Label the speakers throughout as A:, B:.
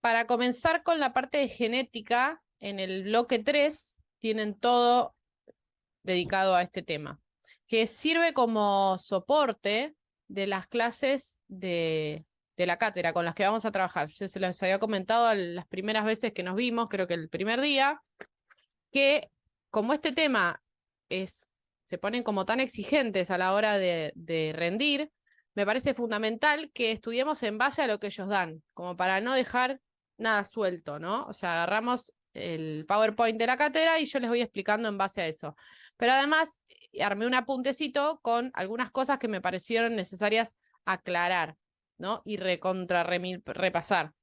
A: Para comenzar con la parte de genética, en el bloque 3 tienen todo dedicado a este tema, que sirve como soporte de las clases de la cátedra con las que vamos a trabajar. Yo se los había comentado las primeras veces que nos vimos, creo que el primer día, que como este tema se ponen como tan exigentes a la hora de rendir, me parece fundamental que estudiemos en base a lo que ellos dan, como para no dejar nada suelto, ¿no? O sea, agarramos el PowerPoint de la cátedra y yo les voy explicando en base a eso. Pero además, armé un apuntecito con algunas cosas que me parecieron necesarias aclarar, ¿no? Y repasar.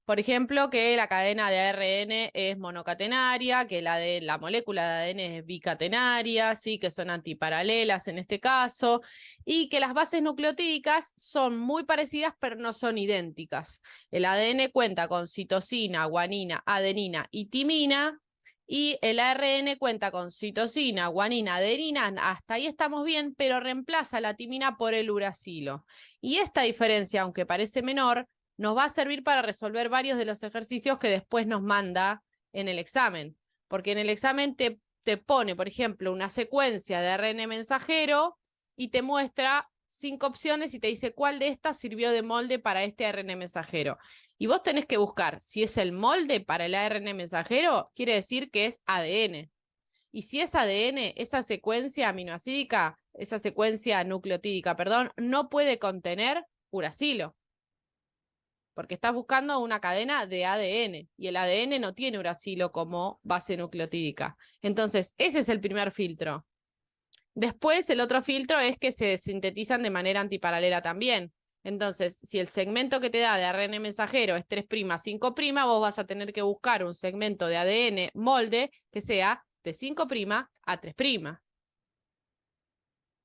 A: Por ejemplo, que la cadena de ARN es monocatenaria, que la molécula de ADN es bicatenaria, ¿sí? Que son antiparalelas en este caso, y que las bases nucleotídicas son muy parecidas pero no son idénticas. El ADN cuenta con citosina, guanina, adenina y timina, y el ARN cuenta con citosina, guanina, adenina, hasta ahí estamos bien, pero reemplaza la timina por el uracilo. Y esta diferencia, aunque parece menor, nos va a servir para resolver varios de los ejercicios que después nos manda en el examen. Porque en el examen te pone, por ejemplo, una secuencia de ARN mensajero y te muestra 5 opciones y te dice cuál de estas sirvió de molde para este ARN mensajero. Y vos tenés que buscar si es el molde para el ARN mensajero, quiere decir que es ADN. Y si es ADN, esa secuencia aminoacídica, esa secuencia nucleotídica, perdón, no puede contener uracilo, porque estás buscando una cadena de ADN y el ADN no tiene uracilo como base nucleotídica. Entonces, ese es el primer filtro. Después, el otro filtro es que se sintetizan de manera antiparalela también. Entonces, si el segmento que te da de ARN mensajero es 3', 5', vos vas a tener que buscar un segmento de ADN molde que sea de 5' a 3'.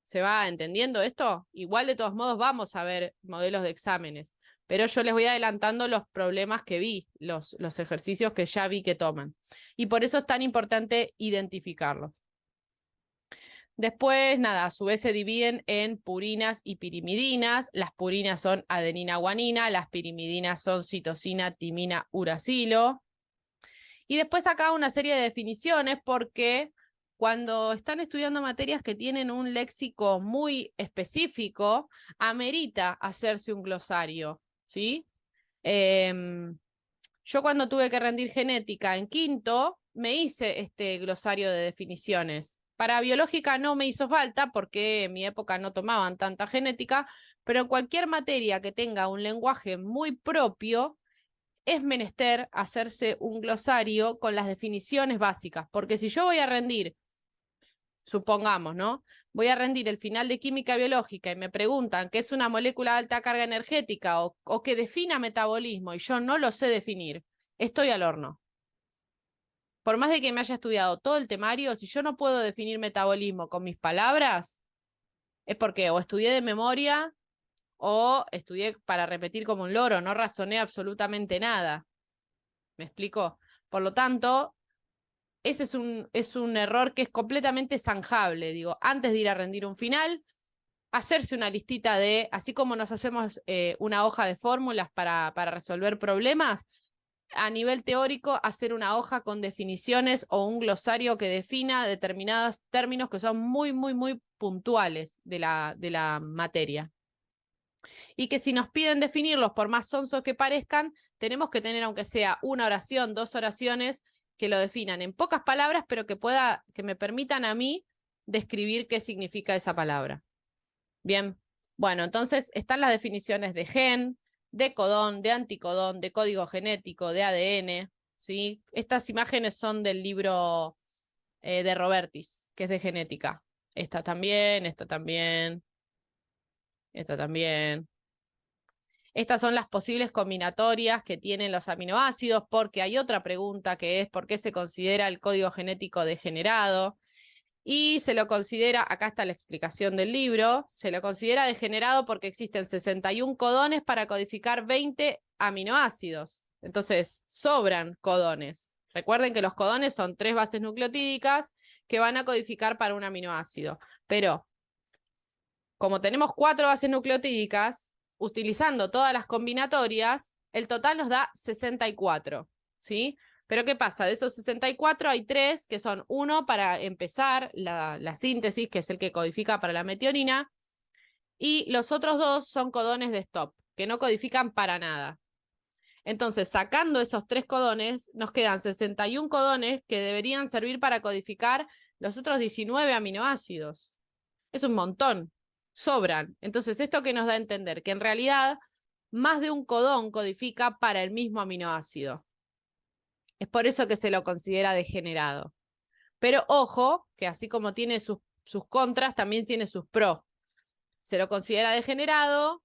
A: ¿Se va entendiendo esto? Igual de todos modos vamos a ver modelos de exámenes, pero yo les voy adelantando los problemas que vi, los ejercicios que ya vi que toman. Y por eso es tan importante identificarlos. Después, nada, a su vez se dividen en purinas y pirimidinas. Las purinas son adenina, guanina, las pirimidinas son citosina, timina, uracilo. Y después acá una serie de definiciones porque cuando están estudiando materias que tienen un léxico muy específico, amerita hacerse un glosario, ¿sí? Yo cuando tuve que rendir genética en quinto, me hice este glosario de definiciones. Para biológica no me hizo falta porque en mi época no tomaban tanta genética, pero en cualquier materia que tenga un lenguaje muy propio, es menester hacerse un glosario con las definiciones básicas, porque si yo voy a rendir, supongamos, ¿no? Voy a rendir el final de química biológica y me preguntan qué es una molécula de alta carga energética o que defina metabolismo y yo no lo sé definir, estoy al horno. Por más de que me haya estudiado todo el temario, si yo no puedo definir metabolismo con mis palabras, es porque o estudié de memoria o estudié para repetir como un loro, no razoné absolutamente nada. ¿Me explico? Por lo tanto, ese es un error que es completamente zanjable. Digo, antes de ir a rendir un final, hacerse una listita de, así como nos hacemos una hoja de fórmulas para resolver problemas, a nivel teórico, hacer una hoja con definiciones o un glosario que defina determinados términos que son muy, muy, muy puntuales de la materia. Y que si nos piden definirlos, por más sonsos que parezcan, tenemos que tener, aunque sea una oración, 2 oraciones, que lo definan en pocas palabras, pero que me permitan a mí describir qué significa esa palabra. Bien, bueno, entonces están las definiciones de gen, de codón, de anticodón, de código genético, de ADN, ¿sí? Estas imágenes son del libro de Robertis, que es de genética. Esta también, esta también, esta también. Estas son las posibles combinatorias que tienen los aminoácidos, porque hay otra pregunta que es ¿por qué se considera el código genético degenerado? Y se lo considera, acá está la explicación del libro, se lo considera degenerado porque existen 61 codones para codificar 20 aminoácidos. Entonces, sobran codones. Recuerden que los codones son 3 bases nucleotídicas que van a codificar para un aminoácido. Pero, como tenemos 4 bases nucleotídicas, utilizando todas las combinatorias, el total nos da 64, ¿sí? Pero ¿qué pasa? De esos 64 hay 3 que son uno para empezar la síntesis, que es el que codifica para la metionina, y los otros 2 son codones de stop, que no codifican para nada. Entonces, sacando esos 3 codones, nos quedan 61 codones que deberían servir para codificar los otros 19 aminoácidos. Es un montón, sobran. Entonces, ¿esto qué nos da a entender? Que en realidad más de un codón codifica para el mismo aminoácido. Es por eso que se lo considera degenerado. Pero ojo, que así como tiene sus contras, también tiene sus pros. Se lo considera degenerado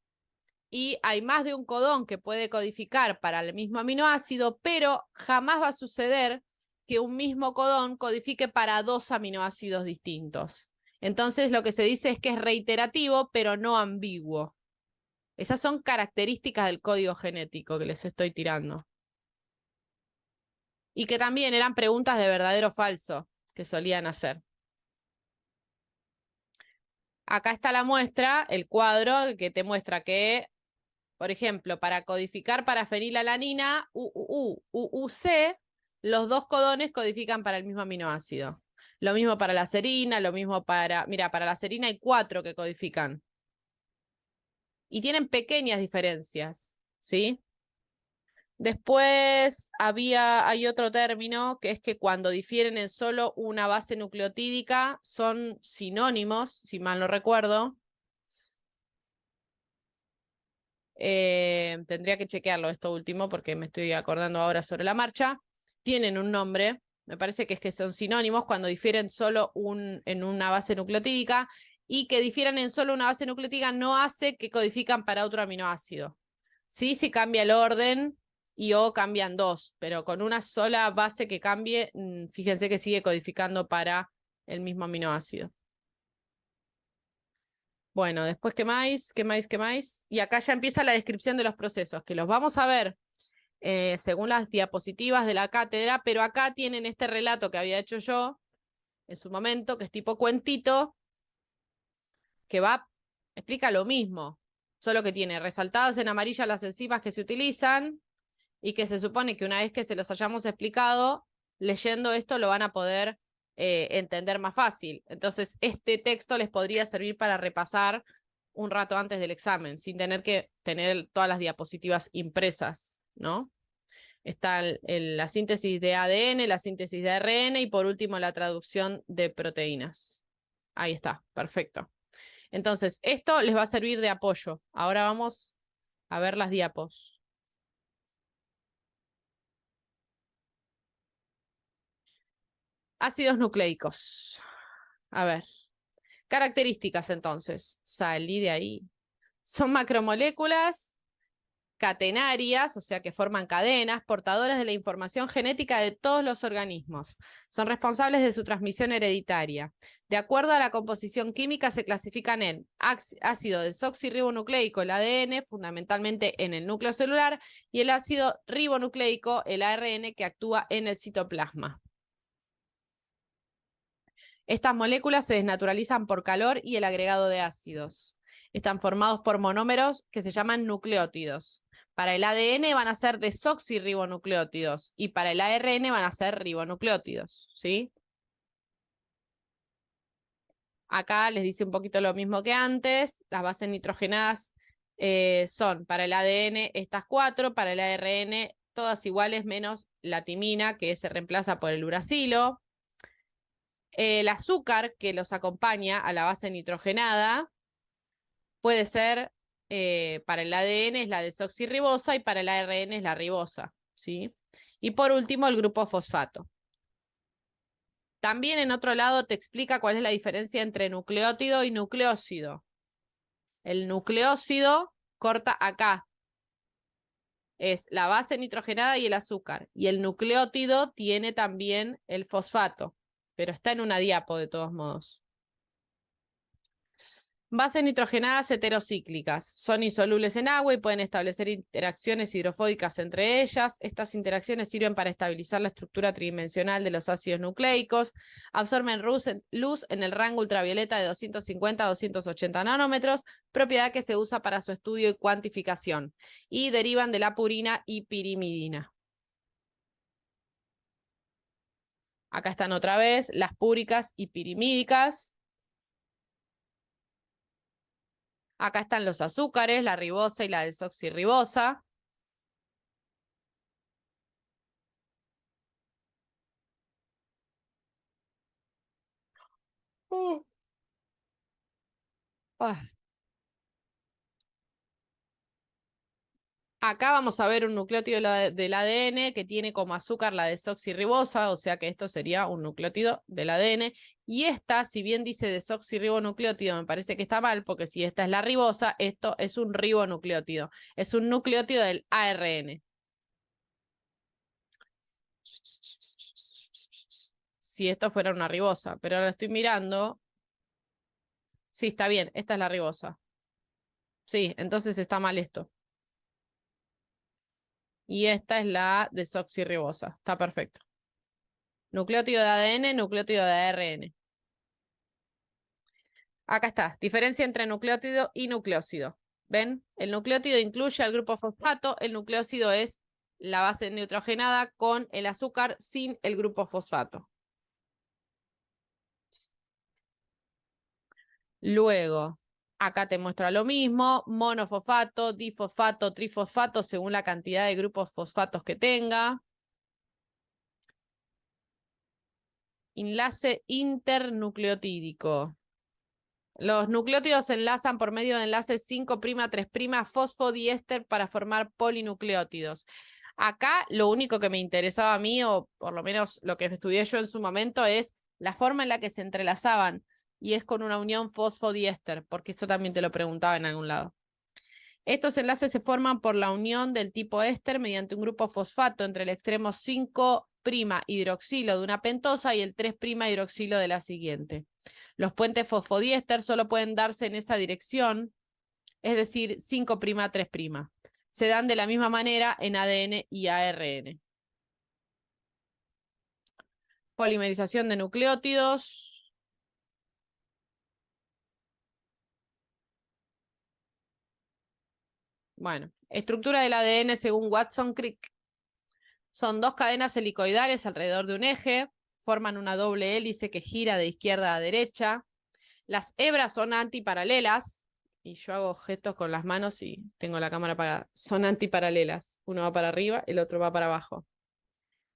A: y hay más de un codón que puede codificar para el mismo aminoácido, pero jamás va a suceder que un mismo codón codifique para 2 aminoácidos distintos. Entonces lo que se dice es que es reiterativo, pero no ambiguo. Esas son características del código genético que les estoy tirando. Y que también eran preguntas de verdadero o falso que solían hacer. Acá está la muestra, el cuadro que te muestra que, por ejemplo, para codificar para fenilalanina, UUC, los 2 codones codifican para el mismo aminoácido. Lo mismo para la serina, lo mismo para... Mira, para la serina hay 4 que codifican. Y tienen pequeñas diferencias, ¿sí? Después hay otro término que es que cuando difieren en solo una base nucleotídica son sinónimos, si mal no recuerdo. Tendría que chequearlo esto último porque me estoy acordando ahora sobre la marcha. Tienen un nombre, me parece que es que son sinónimos cuando difieren solo en una base nucleotídica, y que difieran en solo una base nucleotídica no hace que codifican para otro aminoácido. Sí, sí cambia el orden y o cambian 2, pero con una sola base que cambie, fíjense que sigue codificando para el mismo aminoácido. Bueno, después, ¿qué más? ¿Qué más? ¿Qué más? Y acá ya empieza la descripción de los procesos, que los vamos a ver según las diapositivas de la cátedra, pero acá tienen este relato que había hecho yo en su momento, que es tipo cuentito, que explica lo mismo, solo que tiene resaltadas en amarillo las enzimas que se utilizan y que se supone que una vez que se los hayamos explicado, leyendo esto lo van a poder entender más fácil. Entonces, este texto les podría servir para repasar un rato antes del examen, sin tener que tener todas las diapositivas impresas, ¿no? Está la síntesis de ADN, la síntesis de ARN y por último la traducción de proteínas. Ahí está, perfecto. Entonces, esto les va a servir de apoyo. Ahora vamos a ver las diapos. Ácidos nucleicos. A ver. Características entonces. Salí de ahí. Son macromoléculas catenarias, o sea que forman cadenas, portadoras de la información genética de todos los organismos. Son responsables de su transmisión hereditaria. De acuerdo a la composición química se clasifican en ácido desoxirribonucleico, el ADN, fundamentalmente en el núcleo celular, y el ácido ribonucleico, el ARN, que actúa en el citoplasma. Estas moléculas se desnaturalizan por calor y el agregado de ácidos. Están formados por monómeros que se llaman nucleótidos. Para el ADN van a ser desoxirribonucleótidos y para el ARN van a ser ribonucleótidos, ¿sí? Acá les dice un poquito lo mismo que antes. Las bases nitrogenadas son para el ADN estas 4, para el ARN todas iguales menos la timina, que se reemplaza por el uracilo. El azúcar que los acompaña a la base nitrogenada puede ser, para el ADN es la desoxirribosa y para el ARN es la ribosa, ¿sí? Y por último, el grupo fosfato. También en otro lado te explica cuál es la diferencia entre nucleótido y nucleósido. El nucleósido corta acá. Es la base nitrogenada y el azúcar. Y el nucleótido tiene también el fosfato, pero está en una diapo de todos modos. Bases nitrogenadas heterocíclicas. Son insolubles en agua y pueden establecer interacciones hidrofóbicas entre ellas. Estas interacciones sirven para estabilizar la estructura tridimensional de los ácidos nucleicos. Absorben luz en el rango ultravioleta de 250 a 280 nanómetros, propiedad que se usa para su estudio y cuantificación. Y derivan de la purina y pirimidina. Acá están otra vez las púricas y pirimídicas. Acá están los azúcares, la ribosa y la desoxirribosa. Acá vamos a ver un nucleótido del ADN que tiene como azúcar la desoxirribosa, o sea que esto sería un nucleótido del ADN. Y esta, si bien dice desoxirribonucleótido, me parece que está mal, porque si esta es la ribosa, esto es un ribonucleótido. Es un nucleótido del ARN. Si esto fuera una ribosa, pero ahora estoy mirando. Sí, está bien, esta es la ribosa. Sí, entonces está mal esto. Y esta es la desoxirribosa. Está perfecto. Nucleótido de ADN, nucleótido de ARN. Acá está. Diferencia entre nucleótido y nucleósido. ¿Ven? El nucleótido incluye al grupo fosfato. El nucleósido es la base nitrogenada con el azúcar sin el grupo fosfato. Luego, acá te muestra lo mismo. Monofosfato, difosfato, trifosfato, según la cantidad de grupos fosfatos que tenga. Enlace internucleotídico. Los nucleótidos se enlazan por medio de enlaces 5', 3' fosfodiéster para formar polinucleótidos. Acá lo único que me interesaba a mí, o por lo menos lo que estudié yo en su momento, es la forma en la que se entrelazaban. Y es con una unión fosfodiéster, porque eso también te lo preguntaba en algún lado. Estos enlaces se forman por la unión del tipo éster mediante un grupo fosfato entre el extremo 5' hidroxilo de una pentosa y el 3' hidroxilo de la siguiente. Los puentes fosfodiéster solo pueden darse en esa dirección, es decir, 5', 3'. Se dan de la misma manera en ADN y ARN. Polimerización de nucleótidos. Bueno, estructura del ADN según Watson-Crick. Son dos cadenas helicoidales alrededor de un eje, forman una doble hélice que gira de izquierda a derecha. Las hebras son antiparalelas, y yo hago gestos con las manos y tengo la cámara apagada. Son antiparalelas, uno va para arriba, el otro va para abajo.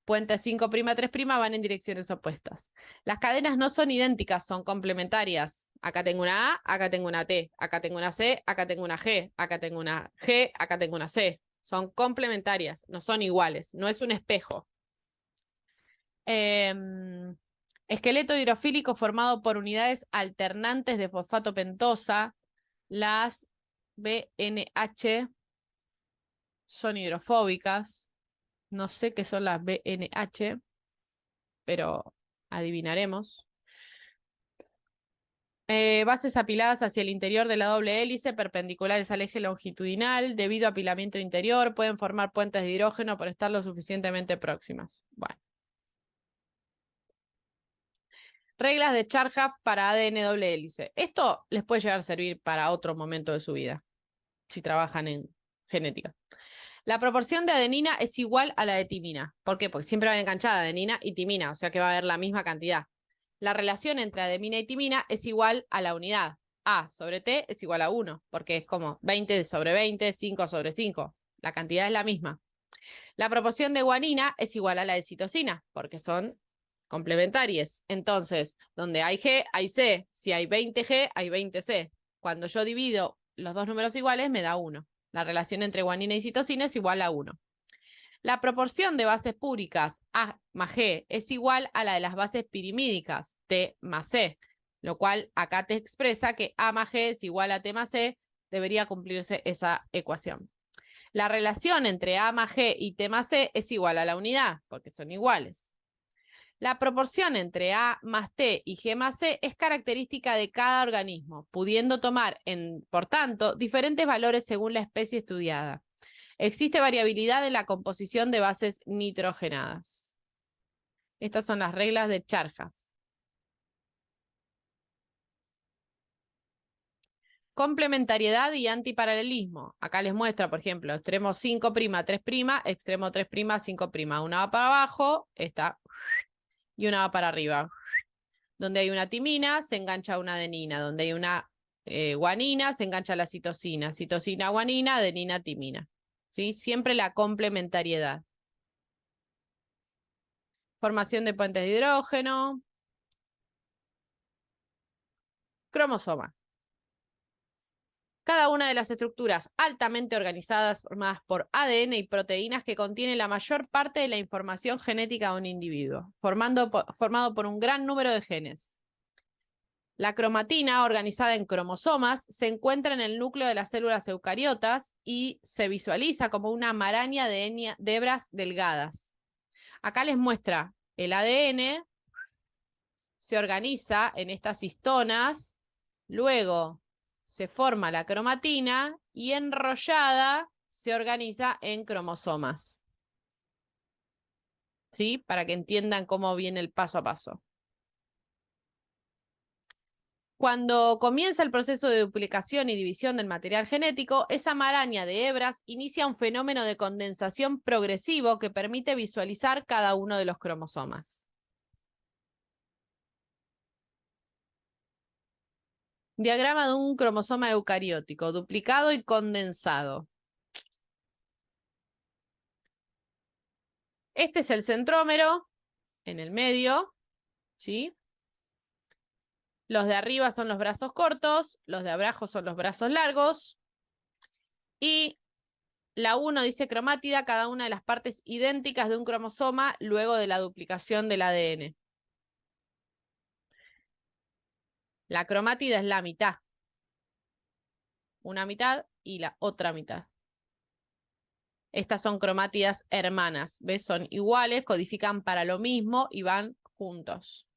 A: Puentes 5', 3' van en direcciones opuestas. Las cadenas no son idénticas, son complementarias. Acá tengo una A, acá tengo una T, acá tengo una C, acá tengo una G, acá tengo una G, acá tengo una C. Son complementarias, no son iguales, no es un espejo. Esqueleto hidrofílico formado por unidades alternantes de fosfato pentosa. Las BNH son hidrofóbicas. No sé qué son las BNH, pero adivinaremos. Bases apiladas hacia el interior de la doble hélice, perpendiculares al eje longitudinal. Debido a apilamiento interior, pueden formar puentes de hidrógeno por estar lo suficientemente próximas. Bueno. Reglas de Chargaff para ADN doble hélice. Esto les puede llegar a servir para otro momento de su vida, si trabajan en genética. La proporción de adenina es igual a la de timina. ¿Por qué? Porque siempre van enganchadas adenina y timina, o sea que va a haber la misma cantidad. La relación entre adenina y timina es igual a la unidad. A sobre T es igual a 1, porque es como 20 sobre 20, 5 sobre 5. La cantidad es la misma. La proporción de guanina es igual a la de citosina, porque son complementarias. Entonces, donde hay G, hay C. Si hay 20G, hay 20C. Cuando yo divido los dos números iguales, me da 1. La relación entre guanina y citosina es igual a 1. La proporción de bases púricas A más G es igual a la de las bases pirimídicas, T más C, lo cual acá te expresa que A más G es igual a T más C, debería cumplirse esa ecuación. La relación entre A más G y T más C es igual a la unidad, porque son iguales. La proporción entre A más T y G más C es característica de cada organismo, pudiendo tomar, por tanto, diferentes valores según la especie estudiada. Existe variabilidad en la composición de bases nitrogenadas. Estas son las reglas de Chargaff. Complementariedad y antiparalelismo. Acá les muestra, por ejemplo, extremo 5', 3', extremo 3', 5'. Una va para abajo, esta, y una va para arriba. Donde hay una timina, se engancha una adenina. Donde hay una guanina, se engancha la citosina. Citosina, guanina, adenina, timina. ¿Sí? Siempre la complementariedad. Formación de puentes de hidrógeno. Cromosoma. Cada una de las estructuras altamente organizadas formadas por ADN y proteínas que contiene la mayor parte de la información genética de un individuo, formado por un gran número de genes. La cromatina, organizada en cromosomas, se encuentra en el núcleo de las células eucariotas y se visualiza como una maraña de hebras delgadas. Acá les muestra el ADN, se organiza en estas histonas, luego se forma la cromatina y enrollada se organiza en cromosomas. ¿Sí? Para que entiendan cómo viene el paso a paso. Cuando comienza el proceso de duplicación y división del material genético, esa maraña de hebras inicia un fenómeno de condensación progresivo que permite visualizar cada uno de los cromosomas. Diagrama de un cromosoma eucariótico, duplicado y condensado. Este es el centrómero, en el medio, ¿sí? Los de arriba son los brazos cortos, los de abajo son los brazos largos. Y la 1 dice cromátida, cada una de las partes idénticas de un cromosoma luego de la duplicación del ADN. La cromátida es la mitad. Una mitad y la otra mitad. Estas son cromátidas hermanas, ¿ves? Son iguales, codifican para lo mismo y van juntos.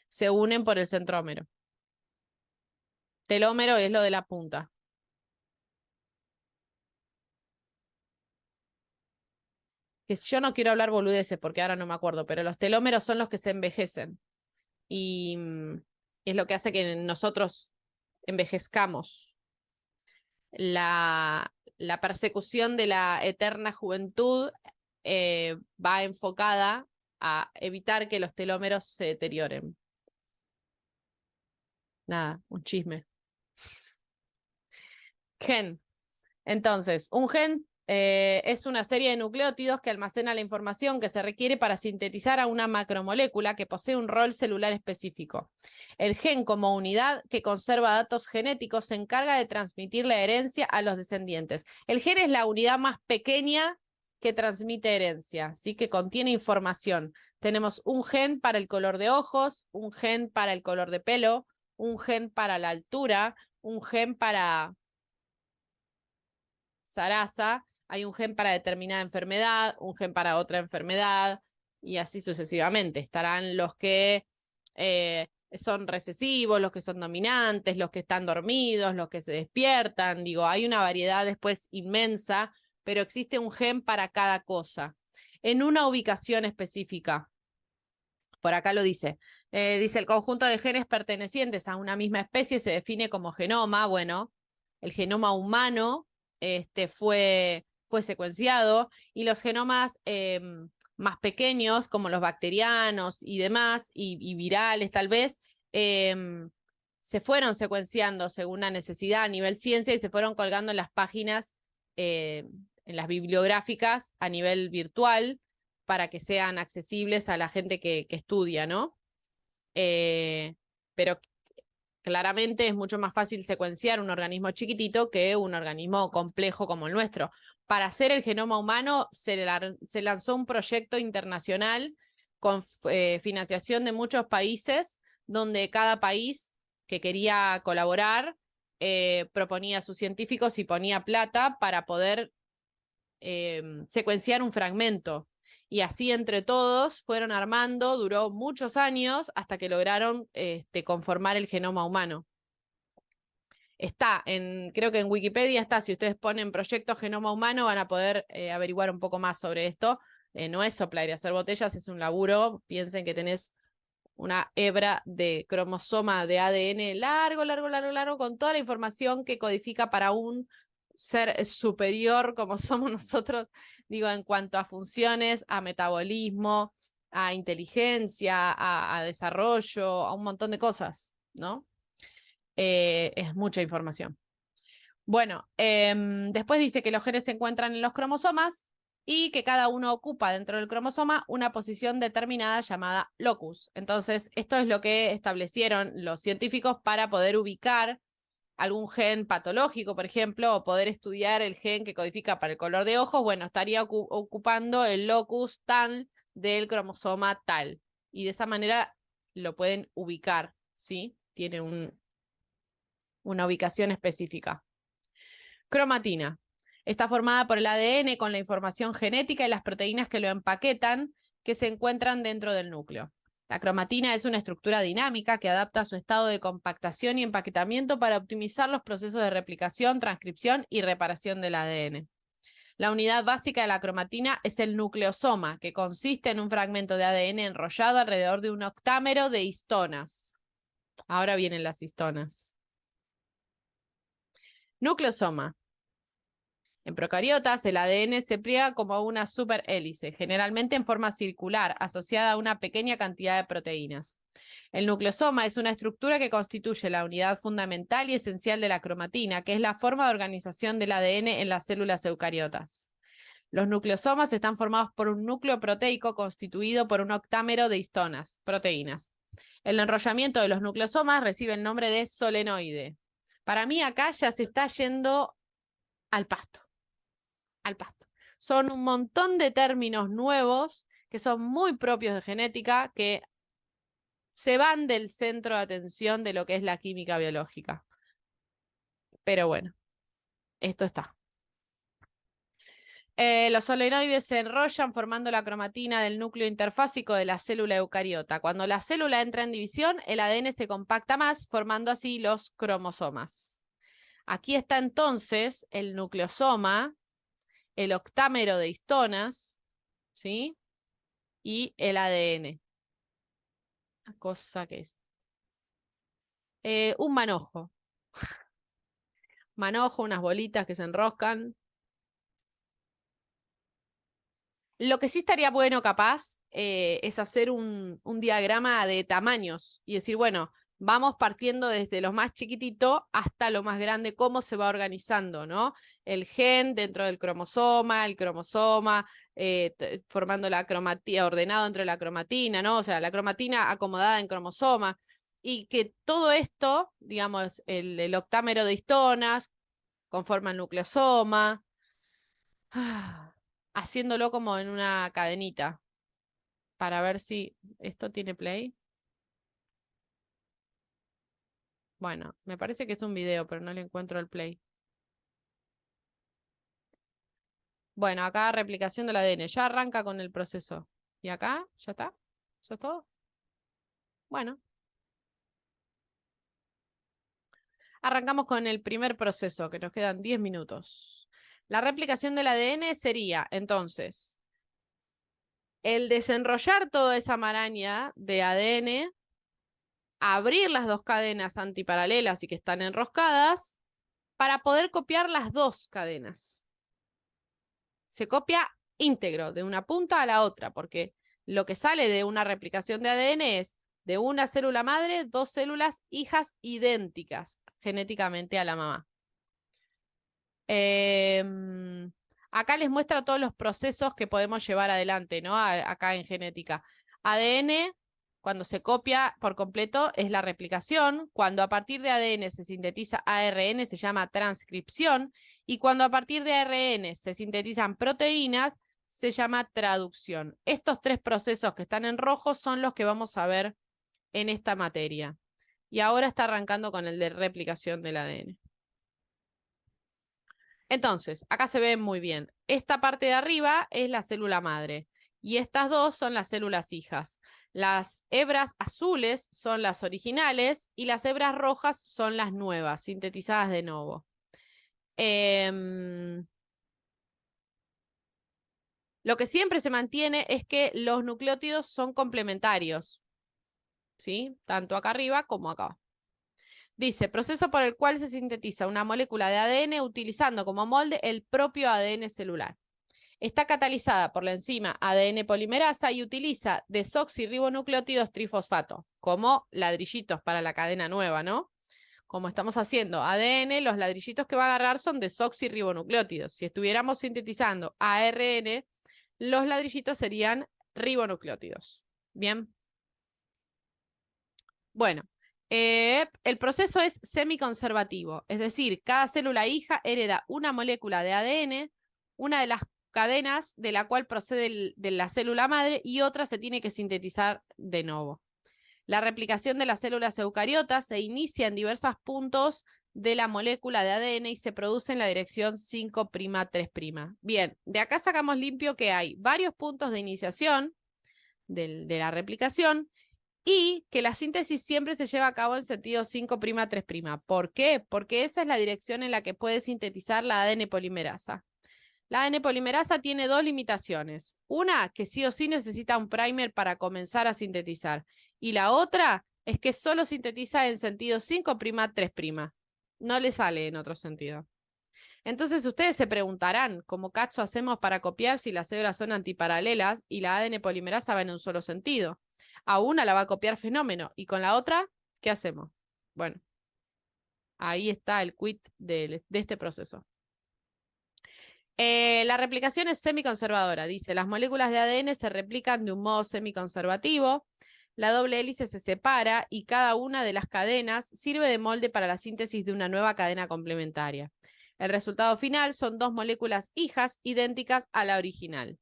A: Se unen por el centrómero. Telómero es lo de la punta. Que yo no quiero hablar boludeces porque ahora no me acuerdo, pero los telómeros son los que se envejecen. Y es lo que hace que nosotros envejezcamos. La persecución de la eterna juventud va enfocada a evitar que los telómeros se deterioren. Nada, un chisme. Gen. Entonces, un gen es una serie de nucleótidos que almacena la información que se requiere para sintetizar a una macromolécula que posee un rol celular específico. El gen, como unidad que conserva datos genéticos, se encarga de transmitir la herencia a los descendientes. El gen es la unidad más pequeña que transmite herencia, ¿sí? Que contiene información. Tenemos un gen para el color de ojos, un gen para el color de pelo, un gen para la altura, un gen para Sarasa, hay un gen para determinada enfermedad, un gen para otra enfermedad, y así sucesivamente. Estarán los que son recesivos, los que son dominantes, los que están dormidos, los que se despiertan. Digo, hay una variedad después inmensa, pero existe un gen para cada cosa, en una ubicación específica. Por acá lo dice. Dice, el conjunto de genes pertenecientes a una misma especie se define como genoma. Bueno, el genoma humano fue secuenciado y los genomas más pequeños, como los bacterianos y demás, y virales tal vez, se fueron secuenciando según la necesidad a nivel ciencia y se fueron colgando en las páginas, en las bibliográficas a nivel virtual, para que sean accesibles a la gente que estudia, ¿no? Pero claramente es mucho más fácil secuenciar un organismo chiquitito que un organismo complejo como el nuestro. Para hacer el genoma humano se lanzó un proyecto internacional con financiación de muchos países, donde cada país que quería colaborar proponía a sus científicos y ponía plata para poder secuenciar un fragmento. Y así entre todos fueron armando, duró muchos años hasta que lograron conformar el genoma humano. Está creo que en Wikipedia está, si ustedes ponen proyecto genoma humano van a poder averiguar un poco más sobre esto. No es soplar y hacer botellas, es un laburo. Piensen que tenés una hebra de cromosoma de ADN largo, largo, largo, largo, con toda la información que codifica para un ser superior como somos nosotros, digo, en cuanto a funciones, a metabolismo, a inteligencia, a desarrollo, a un montón de cosas, ¿no? Es mucha información. Bueno, después dice que los genes se encuentran en los cromosomas y que cada uno ocupa dentro del cromosoma una posición determinada llamada locus. Entonces, esto es lo que establecieron los científicos para poder ubicar algún gen patológico, por ejemplo, o poder estudiar el gen que codifica para el color de ojos. Bueno, estaría ocupando el locus tal del cromosoma tal. Y de esa manera lo pueden ubicar, ¿sí? Tiene una ubicación específica. Cromatina. Está formada por el ADN con la información genética y las proteínas que lo empaquetan, que se encuentran dentro del núcleo. La cromatina es una estructura dinámica que adapta su estado de compactación y empaquetamiento para optimizar los procesos de replicación, transcripción y reparación del ADN. La unidad básica de la cromatina es el nucleosoma, que consiste en un fragmento de ADN enrollado alrededor de un octámero de histonas. Ahora vienen las histonas. Nucleosoma. En procariotas, el ADN se pliega como una superhélice, generalmente en forma circular, asociada a una pequeña cantidad de proteínas. El nucleosoma es una estructura que constituye la unidad fundamental y esencial de la cromatina, que es la forma de organización del ADN en las células eucariotas. Los nucleosomas están formados por un núcleo proteico constituido por un octámero de histonas, proteínas. El enrollamiento de los nucleosomas recibe el nombre de solenoide. Para mí acá ya se está yendo al pasto. Al pasto. Son un montón de términos nuevos que son muy propios de genética, que se van del centro de atención de lo que es la química biológica. Pero bueno, esto está. Los solenoides se enrollan formando la cromatina del núcleo interfásico de la célula eucariota. Cuando la célula entra en división, el ADN se compacta más, formando así los cromosomas. Aquí está entonces el nucleosoma, el octámero de histonas, ¿sí? Y el ADN. La cosa que es. Un manojo. Manojo, unas bolitas que se enroscan. Lo que sí estaría bueno, capaz, es hacer un diagrama de tamaños y decir, bueno, vamos partiendo desde lo más chiquitito hasta lo más grande, cómo se va organizando, ¿no? El gen dentro del cromosoma, el cromosoma, formando la cromatina, ordenado dentro de la cromatina, ¿no? O sea, la cromatina acomodada en cromosoma. Y que todo esto, digamos, el octámero de histonas, conforma el nucleosoma. Haciéndolo como en una cadenita para ver si esto tiene play. Bueno, me parece que es un video, pero no le encuentro el play. Bueno, acá replicación del ADN. Ya arranca con el proceso. ¿Y acá? ¿Ya está? ¿Eso es todo? Bueno. Arrancamos con el primer proceso, que nos quedan 10 minutos. La replicación del ADN sería, entonces, el desenrollar toda esa maraña de ADN, abrir las dos cadenas antiparalelas y que están enroscadas, para poder copiar las dos cadenas. Se copia íntegro, de una punta a la otra, porque lo que sale de una replicación de ADN es de una célula madre, dos células hijas idénticas genéticamente a la mamá. Acá les muestra todos los procesos que podemos llevar adelante, ¿no? Acá en genética. ADN, cuando se copia por completo, es la replicación. Cuando a partir de ADN se sintetiza ARN, se llama transcripción. Y cuando a partir de ARN se sintetizan proteínas, se llama traducción. Estos tres procesos que están en rojo son los que vamos a ver en esta materia. Y ahora está arrancando con el de replicación del ADN. Entonces, acá se ve muy bien. Esta parte de arriba es la célula madre, Y estas dos son las células hijas. Las hebras azules son las originales y las hebras rojas son las nuevas, sintetizadas de novo. Lo que siempre se mantiene es que los nucleótidos son complementarios, ¿sí? Tanto acá arriba como acá. Dice, proceso por el cual se sintetiza una molécula de ADN utilizando como molde el propio ADN celular. Está catalizada por la enzima ADN polimerasa y utiliza desoxirribonucleótidos trifosfato, como ladrillitos para la cadena nueva, ¿no? Como estamos haciendo ADN, los ladrillitos que va a agarrar son desoxirribonucleótidos. Si estuviéramos sintetizando ARN, los ladrillitos serían ribonucleótidos. Bien. Bueno, el proceso es semiconservativo, es decir, cada célula hija hereda una molécula de ADN, una de las cadenas de la cual procede de la célula madre y otra se tiene que sintetizar de nuevo. La replicación de las células eucariotas se inicia en diversos puntos de la molécula de ADN y se produce en la dirección 5'3'. Bien, de acá sacamos limpio que hay varios puntos de iniciación de la replicación y que la síntesis siempre se lleva a cabo en sentido 5'3'. ¿Por qué? Porque esa es la dirección en la que puede sintetizar la ADN polimerasa. La ADN polimerasa tiene dos limitaciones. Una, que sí o sí necesita un primer para comenzar a sintetizar. Y la otra es que solo sintetiza en sentido 5'3'. No le sale en otro sentido. Entonces ustedes se preguntarán, ¿cómo cacho hacemos para copiar si las hebras son antiparalelas y la ADN polimerasa va en un solo sentido? A una la va a copiar fenómeno y con la otra, ¿qué hacemos? Bueno, ahí está el quit de este proceso. La replicación es semiconservadora. Dice, las moléculas de ADN se replican de un modo semiconservativo, la doble hélice se separa y cada una de las cadenas sirve de molde para la síntesis de una nueva cadena complementaria. El resultado final son dos moléculas hijas idénticas a la original.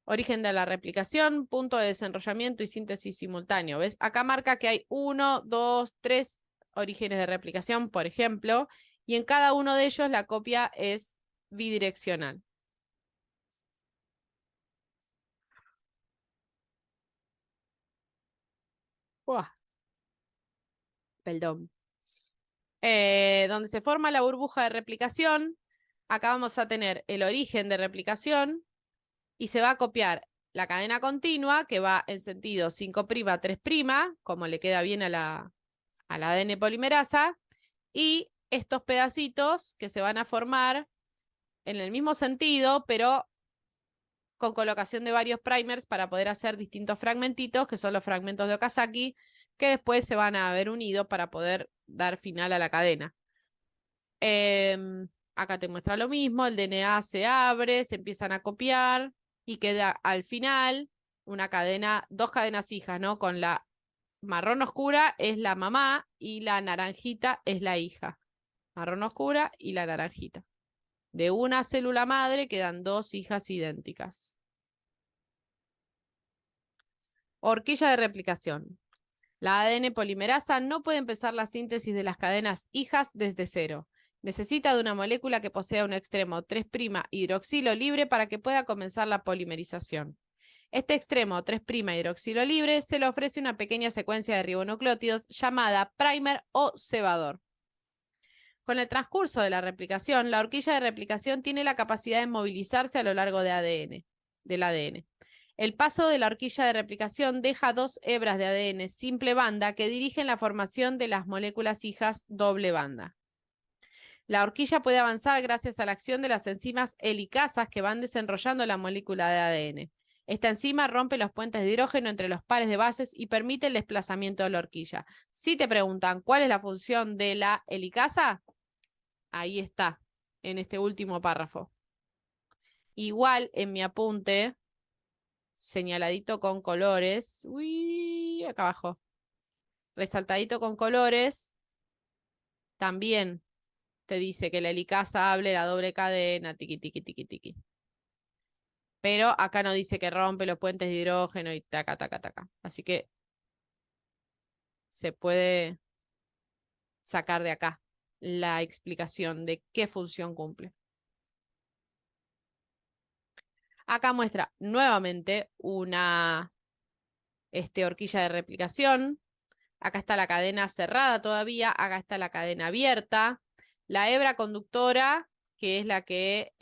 A: Origen de la replicación, punto de desenrollamiento y síntesis simultáneo. ¿Ves? Acá marca que hay 1, 2, 3 orígenes de replicación, por ejemplo, y en cada uno de ellos la copia es bidireccional. Uah. Perdón. Donde se forma la burbuja de replicación, acá vamos a tener el origen de replicación y se va a copiar la cadena continua que va en sentido 5'3', como le queda bien a la ADN polimerasa, y estos pedacitos que se van a formar en el mismo sentido, pero con colocación de varios primers para poder hacer distintos fragmentitos, que son los fragmentos de Okazaki, que después se van a ver unidos para poder dar final a la cadena. Acá te muestra lo mismo, el DNA se abre, se empiezan a copiar y queda al final una cadena, dos cadenas hijas, ¿no? Con la marrón oscura es la mamá y la naranjita es la hija. Marrón oscura y la naranjita. De una célula madre quedan dos hijas idénticas. Horquilla de replicación. La ADN polimerasa no puede empezar la síntesis de las cadenas hijas desde cero. Necesita de una molécula que posea un extremo 3' hidroxilo libre para que pueda comenzar la polimerización. Este extremo 3' hidroxilo libre se le ofrece una pequeña secuencia de ribonucleótidos llamada primer o cebador. Con el transcurso de la replicación, la horquilla de replicación tiene la capacidad de movilizarse a lo largo del ADN. El paso de la horquilla de replicación deja dos hebras de ADN simple banda que dirigen la formación de las moléculas hijas doble banda. La horquilla puede avanzar gracias a la acción de las enzimas helicasas que van desenrollando la molécula de ADN. Esta enzima rompe los puentes de hidrógeno entre los pares de bases y permite el desplazamiento de la horquilla. Si te preguntan cuál es la función de la helicasa, ahí está, en este último párrafo. Igual en mi apunte, señaladito con colores, uy, acá abajo, resaltadito con colores, también te dice que la helicasa hable la doble cadena, tiqui, tiqui, tiqui, tiqui. Pero acá no dice que rompe los puentes de hidrógeno y taca, taca, taca. Así que se puede sacar de acá la explicación de qué función cumple. Acá muestra nuevamente una horquilla de replicación. Acá está la cadena cerrada todavía, acá está la cadena abierta. La hebra conductora, que es la que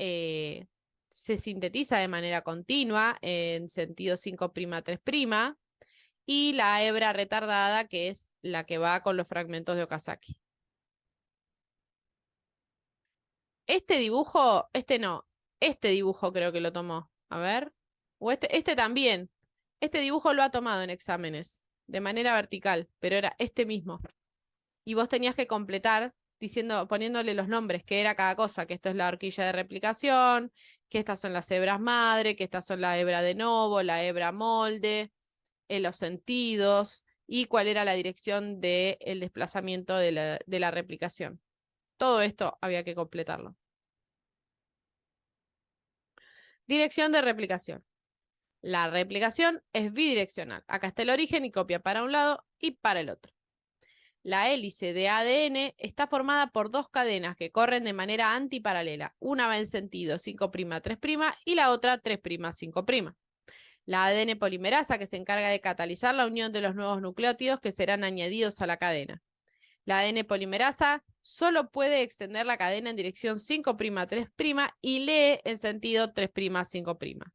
A: se sintetiza de manera continua en sentido 5', 3'. Y la hebra retardada, que es la que va con los fragmentos de Okazaki. Este dibujo, este dibujo creo que lo tomó. A ver. O este también. Este dibujo lo ha tomado en exámenes, de manera vertical, pero era este mismo. Y vos tenías que completar poniéndole los nombres, que era cada cosa, que esto es la horquilla de replicación, que estas son las hebras madre, que estas son la hebra de novo, la hebra molde, los sentidos, y cuál era la dirección del desplazamiento de la replicación. Todo esto había que completarlo. Dirección de replicación. La replicación es bidireccional. Acá está el origen y copia para un lado y para el otro. La hélice de ADN está formada por dos cadenas que corren de manera antiparalela. Una va en sentido 5', 3' y la otra 3', 5'. La ADN polimerasa que se encarga de catalizar la unión de los nuevos nucleótidos que serán añadidos a la cadena. La ADN polimerasa solo puede extender la cadena en dirección 5', 3' y lee en sentido 3', 5'.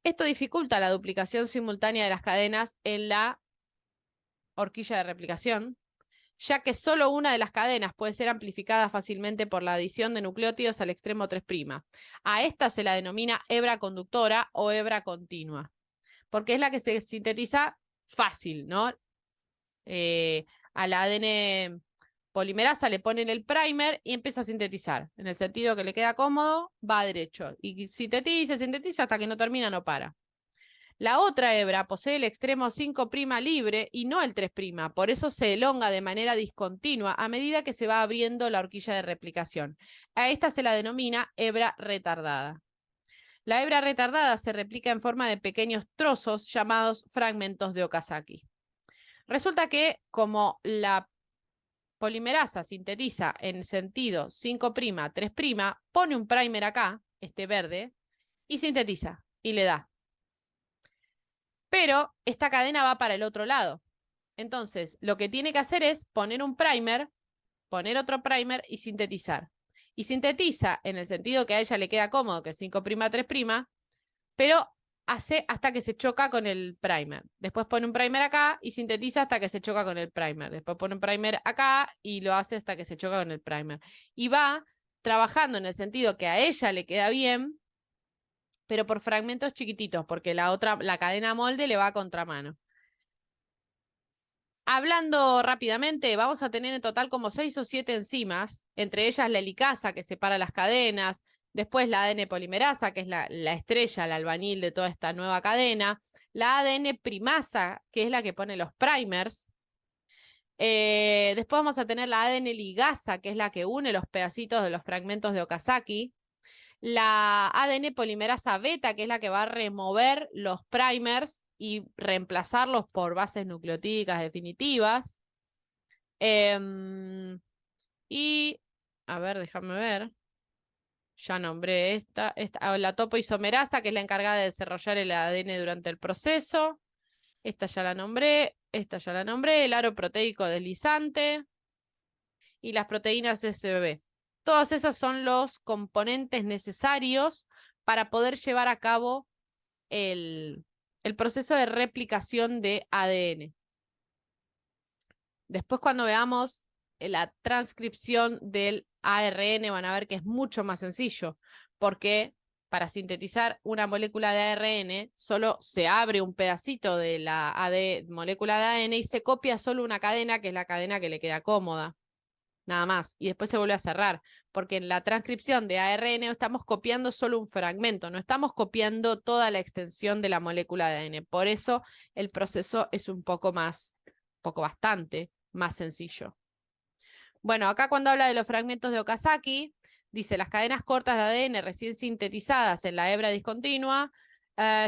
A: Esto dificulta la duplicación simultánea de las cadenas en la horquilla de replicación, ya que solo una de las cadenas puede ser amplificada fácilmente por la adición de nucleótidos al extremo 3'. A esta se la denomina hebra conductora o hebra continua, porque es la que se sintetiza fácil, ¿no? Al ADN polimerasa le ponen el primer y empieza a sintetizar. En el sentido que le queda cómodo, va derecho. Y sintetiza hasta que no termina, no para. La otra hebra posee el extremo 5' libre y no el 3', por eso se elonga de manera discontinua a medida que se va abriendo la horquilla de replicación. A esta se la denomina hebra retardada. La hebra retardada se replica en forma de pequeños trozos llamados fragmentos de Okazaki. Resulta que como la polimerasa sintetiza en sentido 5', 3', pone un primer acá, este verde, y sintetiza, y le da. Pero esta cadena va para el otro lado. Entonces, lo que tiene que hacer es poner un primer, poner otro primer y sintetizar. Y sintetiza en el sentido que a ella le queda cómodo, que es 5', 3', pero hace hasta que se choca con el primer. Después pone un primer acá y sintetiza hasta que se choca con el primer. Después pone un primer acá y lo hace hasta que se choca con el primer. Y va trabajando en el sentido que a ella le queda bien, pero por fragmentos chiquititos, porque la cadena molde le va a contramano. Hablando rápidamente, vamos a tener en total como 6 o 7 enzimas, entre ellas la helicasa que separa las cadenas, después la ADN polimerasa, que es la estrella, el albañil de toda esta nueva cadena, la ADN primasa, que es la que pone los primers. Después vamos a tener la ADN ligasa, que es la que une los pedacitos de los fragmentos de Okazaki. La ADN polimerasa beta, que es la que va a remover los primers y reemplazarlos por bases nucleotídicas definitivas. Y, a ver, déjame ver. Ya nombré esta, la topoisomerasa, que es la encargada de desarrollar el ADN durante el proceso. Esta ya la nombré, el aro proteico deslizante y las proteínas SBB. Todas esas son los componentes necesarios para poder llevar a cabo el proceso de replicación de ADN. Después, cuando veamos la transcripción del ARN, van a ver que es mucho más sencillo, porque para sintetizar una molécula de ARN solo se abre un pedacito de la molécula de ADN y se copia solo una cadena, que es la cadena que le queda cómoda. Nada más, y después se vuelve a cerrar, porque en la transcripción de ARN estamos copiando solo un fragmento, no estamos copiando toda la extensión de la molécula de ADN. Por eso el proceso es bastante más sencillo. Bueno, acá cuando habla de los fragmentos de Okazaki, dice las cadenas cortas de ADN recién sintetizadas en la hebra discontinua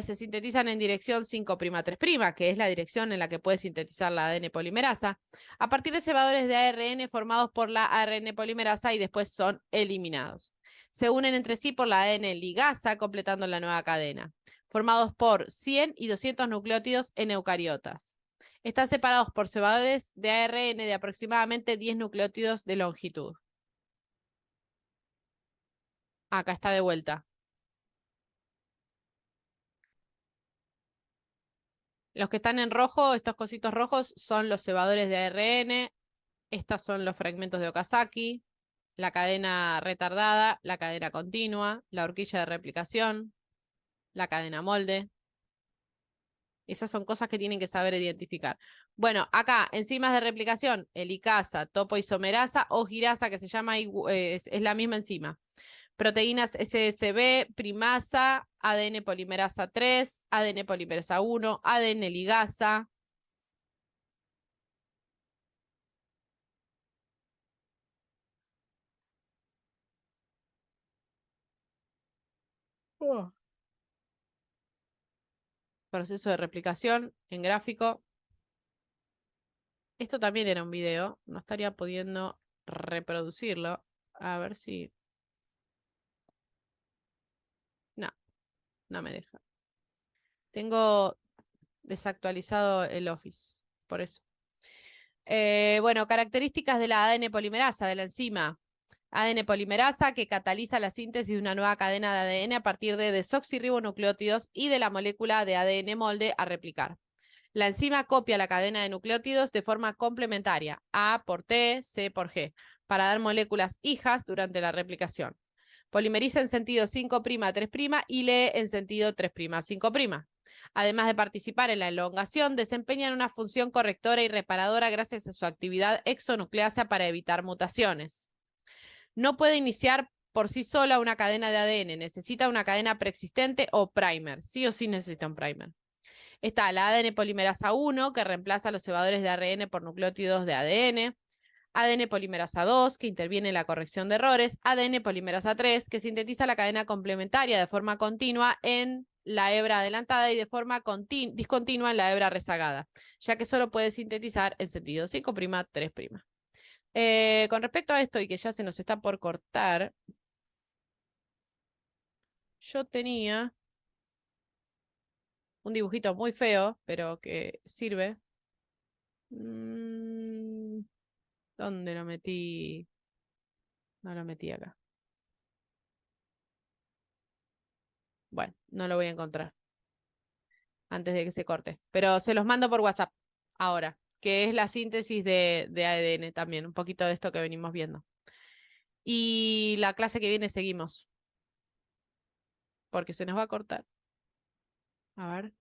A: se sintetizan en dirección 5', 3', que es la dirección en la que puede sintetizar la ADN polimerasa, a partir de cebadores de ARN formados por la ARN polimerasa y después son eliminados. Se unen entre sí por la ADN ligasa, completando la nueva cadena, formados por 100 y 200 nucleótidos en eucariotas. Están separados por cebadores de ARN de aproximadamente 10 nucleótidos de longitud. Acá está de vuelta. Los que están en rojo, estos cositos rojos, son los cebadores de ARN. Estos son los fragmentos de Okazaki, la cadena retardada, la cadena continua, la horquilla de replicación, la cadena molde. Esas son cosas que tienen que saber identificar. Bueno, acá, enzimas de replicación, helicasa, topoisomerasa o girasa, que se llama, es la misma enzima. Proteínas SSB, primasa, ADN polimerasa 3, ADN polimerasa 1, ADN ligasa. Oh. Proceso de replicación en gráfico. Esto también era un video, no estaría pudiendo reproducirlo. A ver si... No, no me deja. Tengo desactualizado el Office, por eso. Bueno, características de la ADN polimerasa, de la enzima. ADN polimerasa que cataliza la síntesis de una nueva cadena de ADN a partir de desoxirribonucleótidos y de la molécula de ADN molde a replicar. La enzima copia la cadena de nucleótidos de forma complementaria, A por T, C por G, para dar moléculas hijas durante la replicación. Polimeriza en sentido 5' 3' y lee en sentido 3' 5'. Además de participar en la elongación, desempeñan una función correctora y reparadora gracias a su actividad exonucleasa para evitar mutaciones. No puede iniciar por sí sola una cadena de ADN, necesita una cadena preexistente o primer, sí o sí necesita un primer. Está la ADN polimerasa 1, que reemplaza los cebadores de ARN por nucleótidos de ADN. ADN polimerasa 2, que interviene en la corrección de errores. ADN polimerasa 3, que sintetiza la cadena complementaria de forma continua en la hebra adelantada y de forma discontinua en la hebra rezagada, ya que solo puede sintetizar en sentido 5', 3'. Con respecto a esto y que ya se nos está por cortar, yo tenía un dibujito muy feo, pero que sirve. ¿Dónde lo metí? No lo metí acá. Bueno, no lo voy a encontrar antes de que se corte. Pero se los mando por WhatsApp ahora, que es la síntesis de ADN también, un poquito de esto que venimos viendo. Y la clase que viene seguimos, porque se nos va a cortar. A ver.